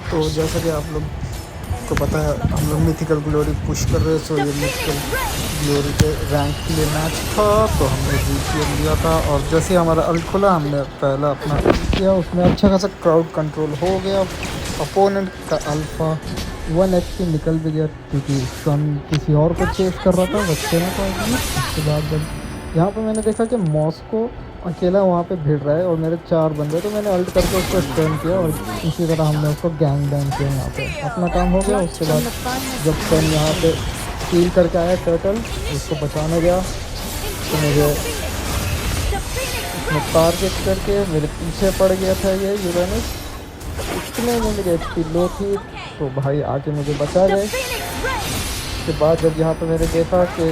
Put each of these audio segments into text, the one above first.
तो जैसा कि आप लोग को पता है हम लोग मिथिकल ग्लोरी पुश कर रहे हैं। सो ये मिथिकल ग्लोरी के रैंक के लिए मैच था, तो हमने जीत लिया था। और जैसे ही हमारा अल्ट खुला हमने पहला अपना अल्ट किया, उसमें अच्छा खासा क्राउड कंट्रोल हो गया। अपोनेंट का अल्फ़ा 1 HP निकल भी गया क्योंकि सन किसी और को चेस कर रहा था वक्सेना को। उसके बाद जब यहाँ पे मैंने देखा कि मॉस्को अकेला वहाँ पे भिड़ रहा है और मेरे 4 बंदे, तो मैंने अल्ट करके उसको स्टर्न किया और इसी तरह हमने उसको गैंग बैंग किया। यहाँ पे अपना काम हो गया। उसके बाद जब सन यहाँ पे स्टील करके आया टर्टल, उसको बचाने गया तो मुझे उसने टारगेट करके मेरे पीछे पड़ गया था ये यूरेनस। इतने में मेरी HP लो थी तो भाई आके मुझे बचा गए। उसके बाद जब यहाँ पे मैंने देखा कि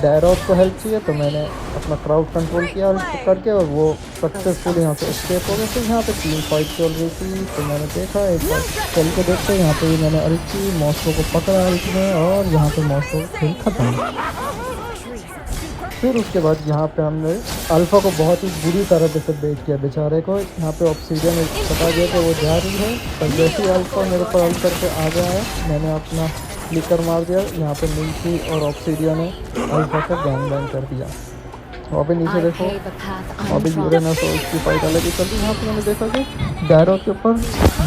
डायरॉक को हेल्प चाहिए, तो मैंने अपना क्राउड कंट्रोल किया करके और वो सक्सेसफुल यहाँ से एस्केप हो गए। फिर यहाँ पे टीम फाइट चल रही थी, तो मैंने देखा एक बार चल के देखते यहाँ पे भी मैंने अल्ट की, मॉस्को को पकड़ा अल्ट में और यहाँ पे मॉस्को खेल खत्म। फिर उसके बाद यहाँ पे हमने अल्फ़ा को बहुत ही बुरी तरह से बेच किया बेचारे को। यहाँ पे ऑब्सीडियन बता दिया कि वो जा रही है, पर जैसे ही अल्फ़ा मेरे पर अल्ट करके आ गया है, मैंने अपना फ्लिकर मार दिया। यहाँ पे मिल्की और ऑब्सीडियन ने अल्फ़ा को गैंग बैंग कर दिया। वहाँ पे नीचे देखो, वहाँ पे यूरेनस और उसकी फाइट अलग ही चल रही है। यहाँ पे मैंने देखा कि डैरो के ऊपर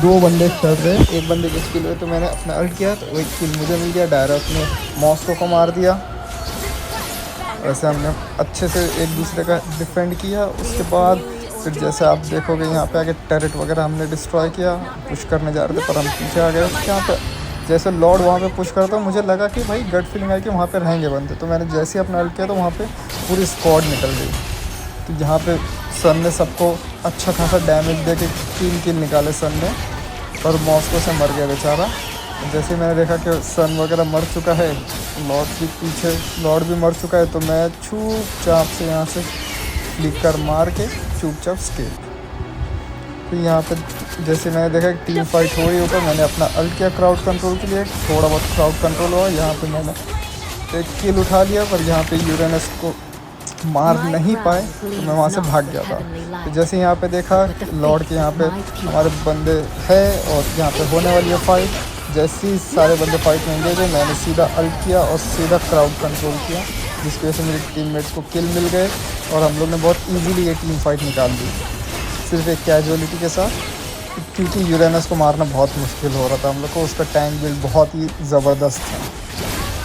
2 बंदे चढ़ रहे, एक बंदे की स्किल हुई तो मैंने अपना अल्ट किया तो एक किल मुझे मिल गया। डायरोस ने मॉस्को को मार दिया। वैसे हमने अच्छे से एक दूसरे का डिफेंड किया। उसके बाद फिर जैसे आप देखोगे यहाँ पे आके टर्रेट वगैरह हमने डिस्ट्रॉय किया। पुश करने जा रहे थे पर हम पीछे आ गए। यहाँ पे जैसे लॉर्ड वहाँ पे पुश करता, मुझे लगा कि भाई गट फीलिंग आई कि वहाँ पे रहेंगे बंदे, तो मैंने जैसे ही अपना अल्ट किया तो वहाँ पे पूरी स्क्वाड निकल गई। तो यहाँ पे सन ने सबको अच्छा खासा डैमेज दे के 3 किल निकाले सन ने, पर मॉस्को से मर गया बेचारा। जैसे मैंने देखा कि सन वगैरह मर चुका है, लॉर्ड भी पीछे, लॉर्ड भी मर चुका है, तो मैं चुपचाप से यहाँ से फ्लिकर मार के चुपचाप स्केप। फिर यहाँ पे जैसे मैंने देखा कि टीम फाइट हो रही है ऊपर, मैंने अपना अल्ट किया क्राउड कंट्रोल के लिए, थोड़ा बहुत क्राउड कंट्रोल हुआ। यहाँ पे मैंने एक किल उठा लिया, पर यहाँ पे यूरेनस को मार नहीं पाए तो मैं वहाँ से भाग गया था। तो जैसे यहाँ पे देखा लॉर्ड के यहाँ पे हमारे बंदे हैं और यहाँ पे होने वाली है फाइट। जैसे ही सारे बंदे फाइट में एंगेज हैं, मैंने सीधा अल्ट किया और सीधा क्राउड कंट्रोल किया, जिसकी वजह से मेरे टीममेट्स को किल मिल गए और हम लोग ने बहुत इजीली ये टीम फाइट निकाल दी, सिर्फ एक कैजुअलिटी के साथ। क्योंकि यूरेनस को मारना बहुत मुश्किल हो रहा था हम लोग को, उसका टैंक बिल्ड बहुत ही ज़बरदस्त था।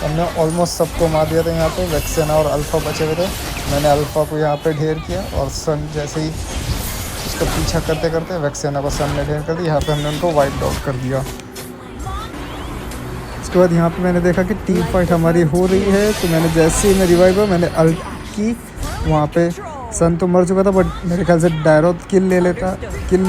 हमने ऑलमोस्ट सबको मार दिया था। यहाँ पे वैक्सेना और अल्फ़ा बचे हुए थे। मैंने अल्फ़ा को यहाँ पे ढेर किया और सन जैसे ही उसका पीछा करते करते वैक्सेना को सन ने ढेर कर दिया। यहाँ पे हमने उनको वाइप आउट कर दिया। उसके बाद यहाँ पे मैंने देखा कि टीम फाइट हमारी हो रही है, तो मैंने जैसे ही मैं रिवाइव हुआ मैंने अल्ट की। वहाँ पे सन तो मर चुका था, बट मेरे ख्याल से डायरोथ किल ले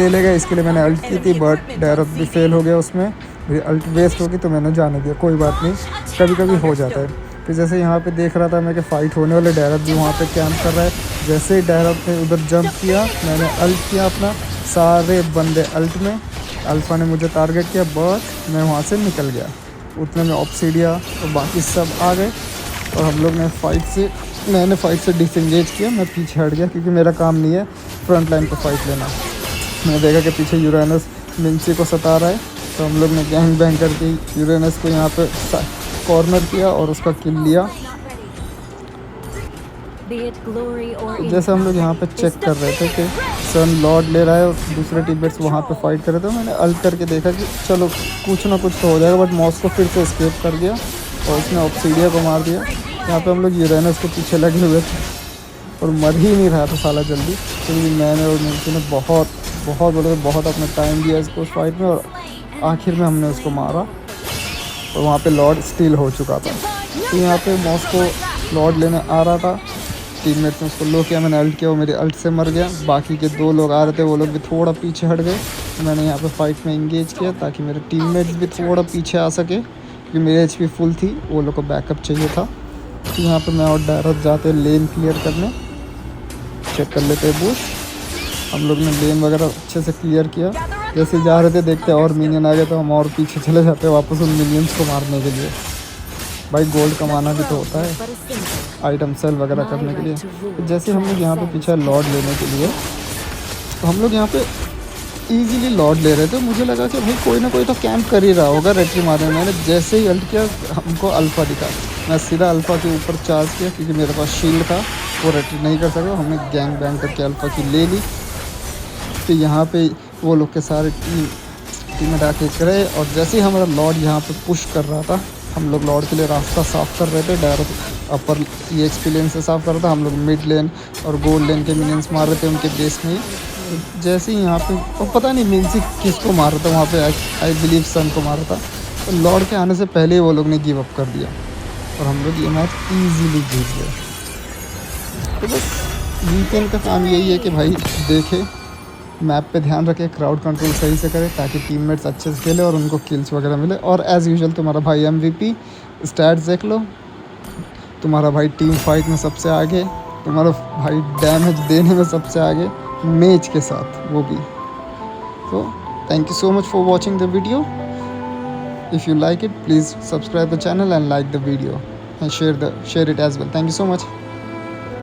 लेगा, इसके लिए मैंने अल्ट की थी, बट डायरोथ भी फेल हो गया उसमें। मेरी अल्ट वेस्ट होगी तो मैंने जाने दिया, कोई बात नहीं, कभी कभी हो जाता है। फिर जैसे यहाँ पे देख रहा था मैं कि फ़ाइट होने वाले, डायरोथ भी वहाँ पे कैंप कर रहा है। जैसे ही डायरोथ ने उधर जंप किया, मैंने अल्ट किया अपना, सारे बंदे अल्ट में, अल्फ़ा ने मुझे टारगेट किया, बट मैं वहाँ से निकल गया। उतने में ऑब्सीडिया और बाकी सब आ गए और हम लोग ने मैंने फ़ाइट से डिसएंगेज किया। मैं पीछे हट गया क्योंकि मेरा काम नहीं है फ्रंट लाइन पे फ़ाइट लेना। मैंने देखा कि पीछे यूरेनस मिंसी को सता रहा है, तो हम लोग ने गैंग बैंग करके यूरेनस को यहाँ पे कॉर्नर किया और उसका किल लिया। जैसे हम लोग यहाँ पे चेक कर रहे थे कि सन लॉर्ड ले रहा है और दूसरे टीममेट्स वहाँ पे फाइट कर रहे थे, मैंने अल्ट करके देखा कि चलो कुछ ना कुछ तो हो जाएगा, बट मॉस्को फिर से एस्केप कर गया और उसने ऑब्सीडिया को मार दिया। यहाँ पे हम लोग यूरेनस के पीछे लगे हुए थे और मर ही नहीं रहा था साला जल्दी, क्योंकि मैंने और मिल्की ने बहुत अपना टाइम दिया इसको उस फाइट में, और आखिर में हमने उसको मारा और वहाँ पे लॉर्ड स्टील हो चुका था। तो यहाँ पे मॉस्को लॉर्ड लेने आ रहा था, टीममेट्स ने उसको लो किया, मैंने अल्ट किया, वो मेरे अल्ट से मर गया। बाकी के 2 लोग आ रहे थे, वो लोग भी थोड़ा पीछे हट गए। तो मैंने यहाँ पे फाइट में इंगेज किया ताकि मेरे टीममेट्स भी थोड़ा पीछे आ सके, क्योंकि मेरी HP फुल थी, वो लोग को बैकअप चाहिए था। तो यहाँ पे मैं और डायरेक्ट जाते लेन क्लियर करने, चेक कर लेते बुश। हम लोग ने लेन वगैरह अच्छे से क्लियर किया। जैसे जा रहे थे देखते और मिनियन आ गए, तो हम और पीछे चले जाते वापस उन मिनियंस को मारने के लिए। भाई गोल्ड कमाना भी तो होता है, आइटम सेल वगैरह करने के लिए। तो जैसे हम लोग यहाँ पे पीछे लॉर्ड लेने के लिए, तो हम लोग यहाँ पे इजीली लॉर्ड ले रहे थे। मुझे लगा कि भाई कोई ना कोई तो कैंप कर ही रहा होगा रेट्री मारने। मैंने जैसे ही अल्ट किया हमको अल्फ़ा दिखा, मैं सीधा अल्फ़ा के ऊपर चार्ज किया क्योंकि मेरे पास शील्ड था, वो रेट्री नहीं कर सका। हमने गैंग बैंग करके अल्फ़ा की ले ली। तो यहाँ पे वो लोग के सारे टीम में डाके करे और जैसे ही हमारा लॉर्ड यहाँ पे पुश कर रहा था, हम लोग लॉर्ड के लिए रास्ता साफ़ कर रहे थे। डायरेक्ट अपर EXP लेन से साफ़ कर रहा था, हम लोग मिड लेन और गोल्ड लेन के मिनियंस मार रहे थे उनके बेस में ही। तो जैसे ही यहाँ पे और पता नहीं मिनसी किसको मार रहा था वहाँ पे, आई बिलीव सन को मार रहा था। तो लॉर्ड के आने से पहले ही वो लोग ने गिव अप कर दिया और हम लोग ये मैच ईजीली जीत गए। तो बस VPN का काम यही है कि भाई देखे, मैप पे ध्यान रखे, क्राउड कंट्रोल सही से करे ताकि टीममेट्स अच्छे से खेले और उनको किल्स वगैरह मिले। और एज़ यूजुअल तुम्हारा भाई MVP, स्टैट्स देख लो, तुम्हारा भाई टीम फाइट में सबसे आगे, तुम्हारा भाई डैमेज देने में सबसे आगे, मेज के साथ वो भी। तो thank you so much for watching the video. If you like it please subscribe the channel and like the video and share it as well. Thank you so much.